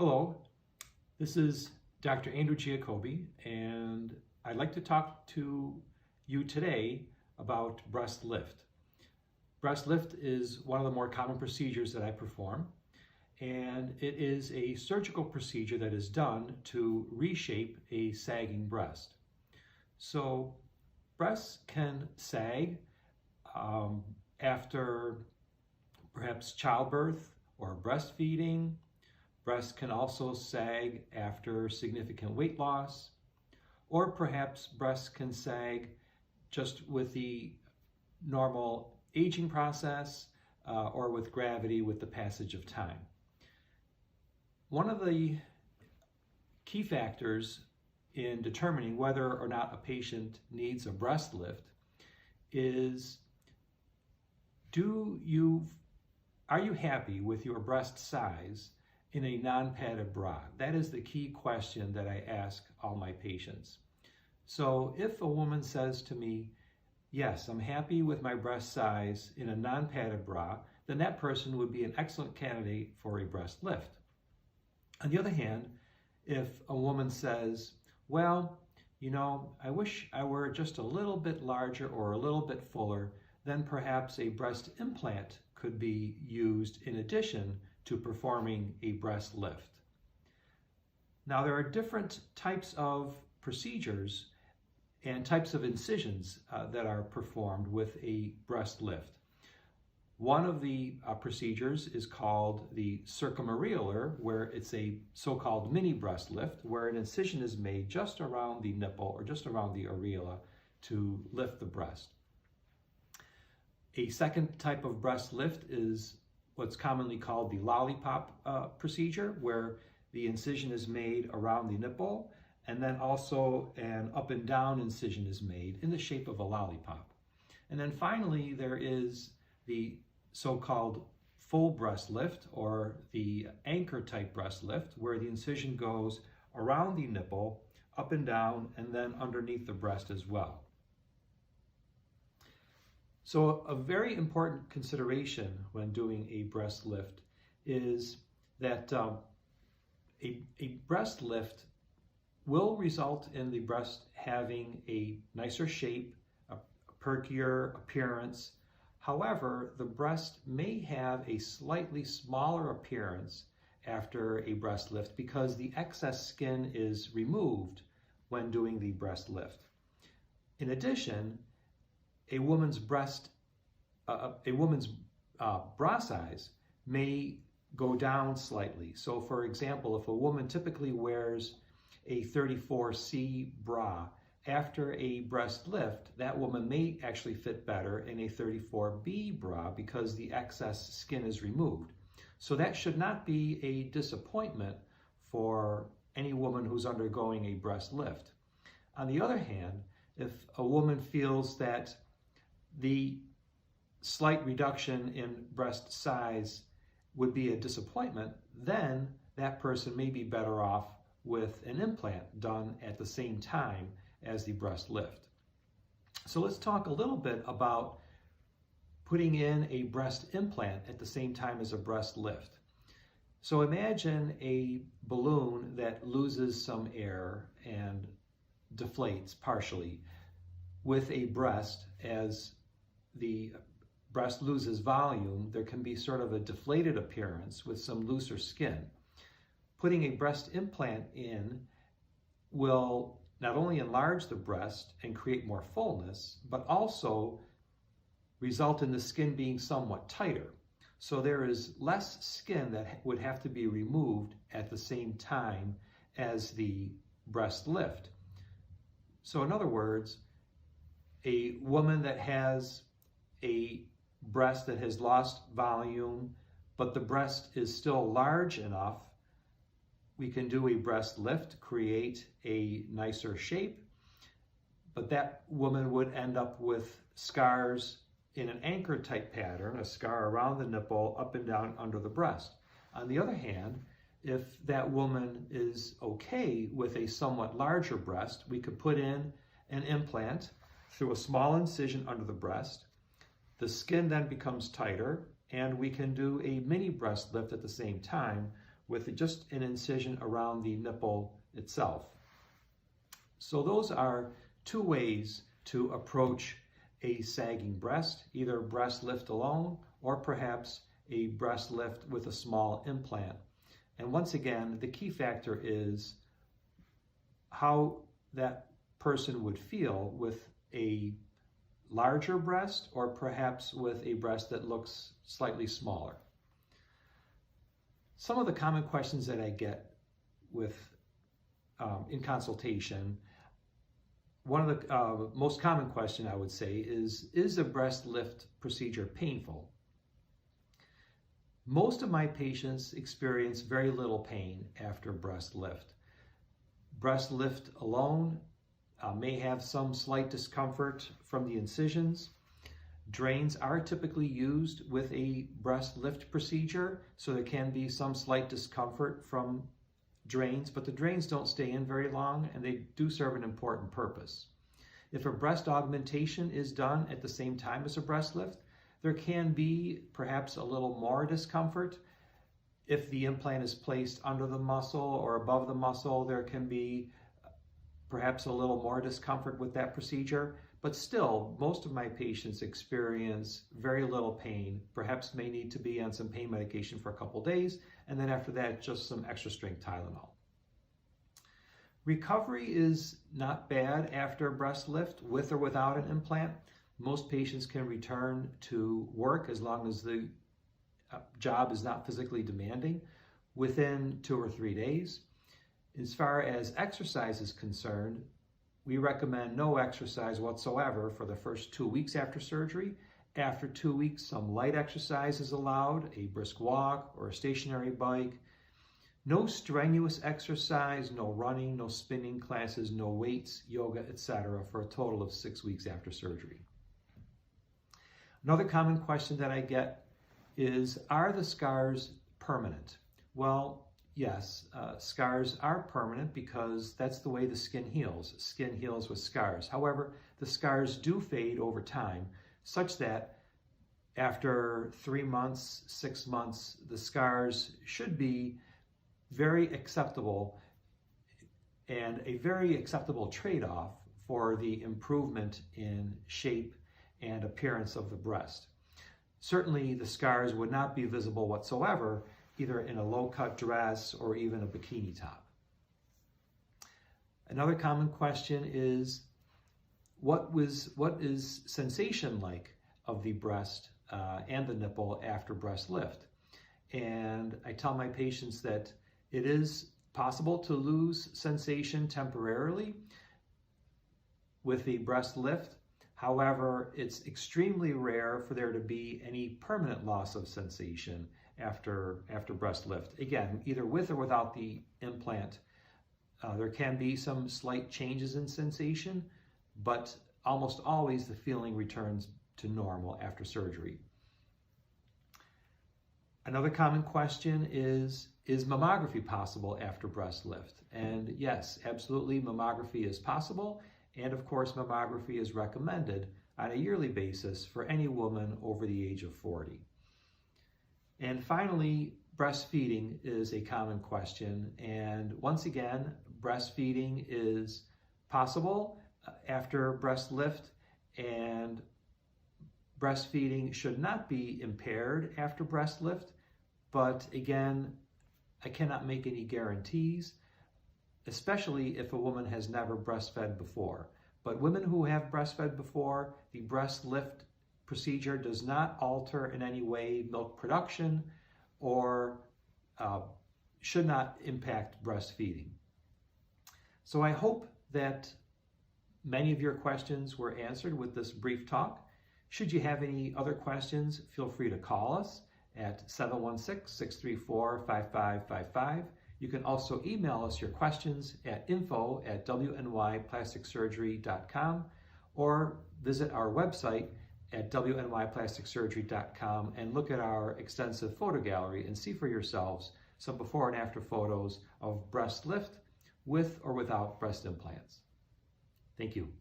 Hello, this is Dr. Andrew Giacobbe, and I'd like to talk to you today about breast lift. Breast lift is one of the more common procedures that I perform, and it is a surgical procedure that is done to reshape a sagging breast. So breasts can sag after perhaps childbirth or breastfeeding. Breasts can also sag after significant weight loss, or perhaps breasts can sag just with the normal aging process or with gravity with the passage of time. One of the key factors in determining whether or not a patient needs a breast lift is, are you happy with your breast size in a non-padded bra? That is the key question that I ask all my patients. So if a woman says to me, yes, I'm happy with my breast size in a non-padded bra, then that person would be an excellent candidate for a breast lift. On the other hand, if a woman says, well, I wish I were just a little bit larger or a little bit fuller, then perhaps a breast implant could be used in addition to performing a breast lift. Now, there are different types of procedures and types of incisions that are performed with a breast lift. One of the procedures is called the circumareolar, where it's a so-called mini breast lift, where an incision is made just around the nipple or just around the areola to lift the breast. A second type of breast lift is what's commonly called the lollipop procedure, where the incision is made around the nipple, and then also an up and down incision is made in the shape of a lollipop. And then finally, there is the so-called full breast lift, or the anchor type breast lift, where the incision goes around the nipple, up and down, and then underneath the breast as well. So a very important consideration when doing a breast lift is that a breast lift will result in the breast having a nicer shape, a perkier appearance. However, the breast may have a slightly smaller appearance after a breast lift because the excess skin is removed when doing the breast lift. In addition, a woman's bra size may go down slightly. So for example, if a woman typically wears a 34C bra, after a breast lift, that woman may actually fit better in a 34B bra because the excess skin is removed. So that should not be a disappointment for any woman who's undergoing a breast lift. On the other hand, if a woman feels that the slight reduction in breast size would be a disappointment, then that person may be better off with an implant done at the same time as the breast lift. So let's talk a little bit about putting in a breast implant at the same time as a breast lift. So imagine a balloon that loses some air and deflates partially with a breast. As the breast loses volume, there can be sort of a deflated appearance with some looser skin. Putting a breast implant in will not only enlarge the breast and create more fullness, but also result in the skin being somewhat tighter. So there is less skin that would have to be removed at the same time as the breast lift. So in other words, a woman that has a breast that has lost volume, but the breast is still large enough, we can do a breast lift, create a nicer shape, but that woman would end up with scars in an anchor type pattern, a scar around the nipple, up and down under the breast. On the other hand, if that woman is okay with a somewhat larger breast, we could put in an implant through a small incision under the breast. The skin then becomes tighter, and we can do a mini breast lift at the same time with just an incision around the nipple itself. So those are two ways to approach a sagging breast, either breast lift alone or perhaps a breast lift with a small implant. And once again, the key factor is how that person would feel with a larger breast or perhaps with a breast that looks slightly smaller. Some of the common questions that I get with in consultation, one of the most common question I would say is a breast lift procedure painful? Most of my patients experience very little pain after breast lift. Breast lift alone may have some slight discomfort from the incisions. Drains are typically used with a breast lift procedure, so there can be some slight discomfort from drains, but the drains don't stay in very long and they do serve an important purpose. If a breast augmentation is done at the same time as a breast lift, there can be perhaps a little more discomfort. If the implant is placed under the muscle or above the muscle, there can be perhaps a little more discomfort with that procedure, but still, most of my patients experience very little pain, perhaps may need to be on some pain medication for a couple days, and then after that, just some extra strength Tylenol. Recovery is not bad after a breast lift, with or without an implant. Most patients can return to work as long as the job is not physically demanding within 2 or 3 days. As far as exercise is concerned, we recommend no exercise whatsoever for the first 2 weeks after surgery. After 2 weeks, some light exercise is allowed, a brisk walk or a stationary bike. No strenuous exercise, no running, no spinning classes, no weights, yoga, etc. for a total of 6 weeks after surgery. Another common question that I get is, are the scars permanent? Well, yes, scars are permanent because that's the way the skin heals. Skin heals with scars. However, the scars do fade over time, such that after 3 months, 6 months, the scars should be very acceptable and a very acceptable trade-off for the improvement in shape and appearance of the breast. Certainly, the scars would not be visible whatsoever, either in a low-cut dress or even a bikini top. Another common question is, what is sensation like of the breast and the nipple after breast lift? And I tell my patients that it is possible to lose sensation temporarily with the breast lift. However, it's extremely rare for there to be any permanent loss of sensation after breast lift. Again, either with or without the implant, there can be some slight changes in sensation, but almost always the feeling returns to normal after surgery. Another common question is mammography possible after breast lift? And yes, absolutely, mammography is possible. And of course, mammography is recommended on a yearly basis for any woman over the age of 40. And finally, breastfeeding is a common question. And once again, breastfeeding is possible after breast lift, and breastfeeding should not be impaired after breast lift. But again, I cannot make any guarantees, especially if a woman has never breastfed before. But women who have breastfed before, the breast lift procedure does not alter in any way milk production or should not impact breastfeeding. So I hope that many of your questions were answered with this brief talk. Should you have any other questions, feel free to call us at 716-634-5555. You can also email us your questions at info@wnyplasticsurgery.com or visit our website at wnyplasticsurgery.com and look at our extensive photo gallery and see for yourselves some before and after photos of breast lift with or without breast implants. Thank you.